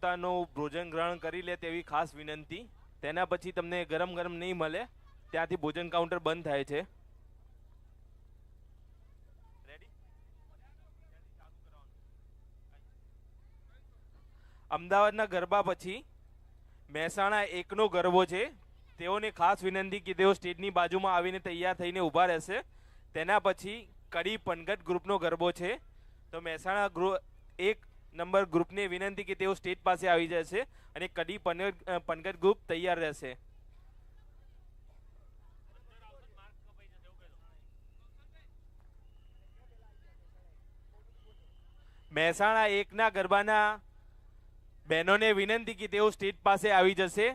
પોતાનું ભોજન ગ્રહણ કરી લે તેવી ખાસ વિનંતી. તેના પછી તમને ગરમ ગરમ નહીં મળે, ત્યાંથી ભોજન કાઉન્ટર બંધ થાય છે. અમદાવાદના ગરબા પછી મહેસાણા એકનો ગરબો છે. તેઓને ખાસ વિનંતી કે તેઓ સ્ટેજની બાજુમાં આવીને તૈયાર થઈને ઊભા રહેશે. તેના પછી કડી પનગટ ગ્રુપનો ગરબો છે. તો મહેસાણા એક નંબર ગ્રુપને વિનંતી કે તેઓ સ્ટેજ પાસે આવી જશે અને કડી પનગટ ગ્રુપ તૈયાર રહેશે. મહેસાણા એકના ગરબાના બહેનોને વિનંતી કે તેઓ સ્ટેજ પાસે આવી જશે.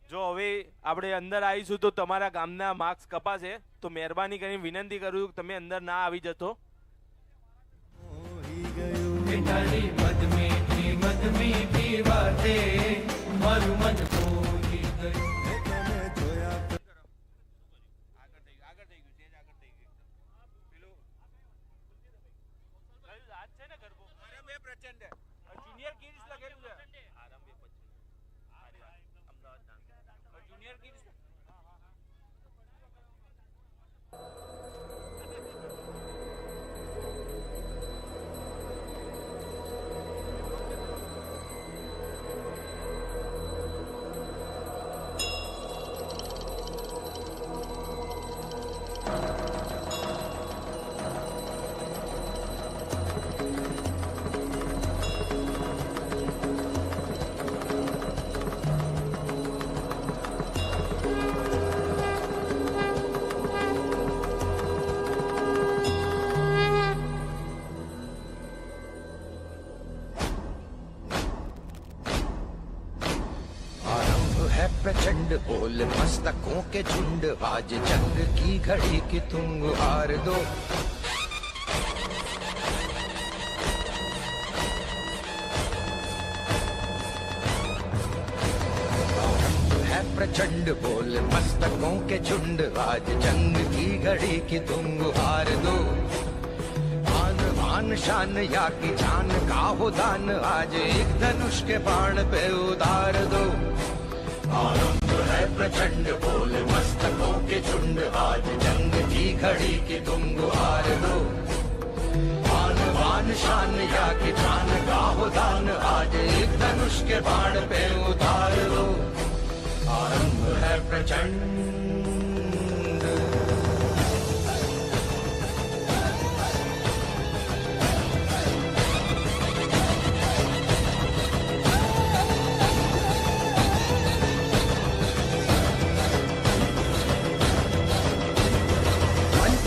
જો હવે આપણે અંદર આવીશું તો તમારા ગામના માર્ક્સ કપાશે, તો મહેરબાની કરીને વિનંતી કરું તમે અંદર ના આવી જતો. प्रचंड बोल मस्तकों के झुंड, आज जंग की घड़ी की तुम हार दो. है प्रचंड बोल मस्तकों के झुंड, आज जंग की घड़ी की तुम हार दो. आन बान शान या की जान का हो दान, आज एक धनुष के बाण पे उतार दो. आरंभ है प्रचंड बोल मस्तकों के झुंड, आज जंग की घड़ी की तुम गुहार दो. आन बान शान या की जान का हो दान, आज एक धनुष के बाण पे उतार दो. आरंभ है प्रचंड.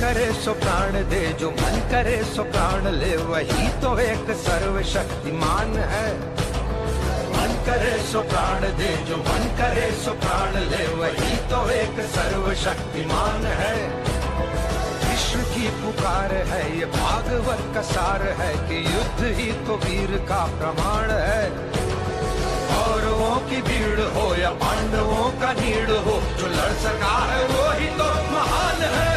करे सो प्राण दे, जो मन करे सो प्राण ले, वही तो एक सर्वशक्तिमान है. मन करे सो प्राण दे, जो मन करे सो प्राण ले, वही तो एक सर्वशक्तिमान है. विश्व की पुकार है ये भागवत का सार है, कि युद्ध ही तो वीर का प्रमाण है. कौरवों की भीड़ हो या पांडवों का नीड़ हो, जो लड़ सका है वो ही तो महान है.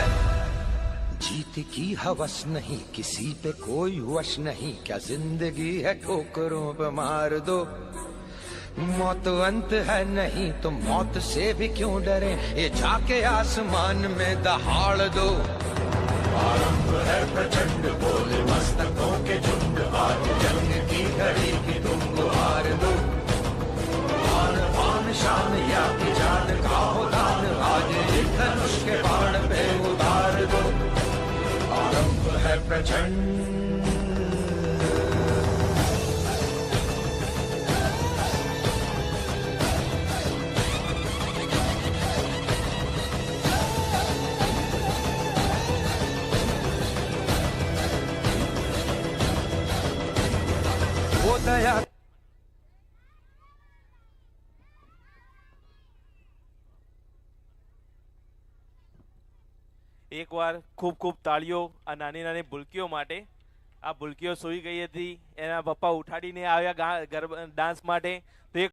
जीत की हवस नहीं, किसी पे कोई वश नहीं, क्या जिंदगी है ठोकरों पे मार दो. मौत अंत है नहीं तो मौत से भी क्यों डरे, ये जाके आसमान में दहाड़ दो. आरंभ है प्रचंड बोल मस्तकों के झुंड, आज जंग की घड़ी की तुम गुहार दो. आन बान शान या की जान का हो दान, आज एक धनुष के बाण पे उतार दो. आरंभ है प्रचंड. वो दया એકવાર ખૂબ ખૂબ તાળીઓ આ નાની નાની ભૂલકીઓ માટે. આ ભૂલકીઓ સૂઈ ગઈ હતી, એના પપ્પા ઉઠાડીને આવ્યા ડાન્સ માટે. તો એક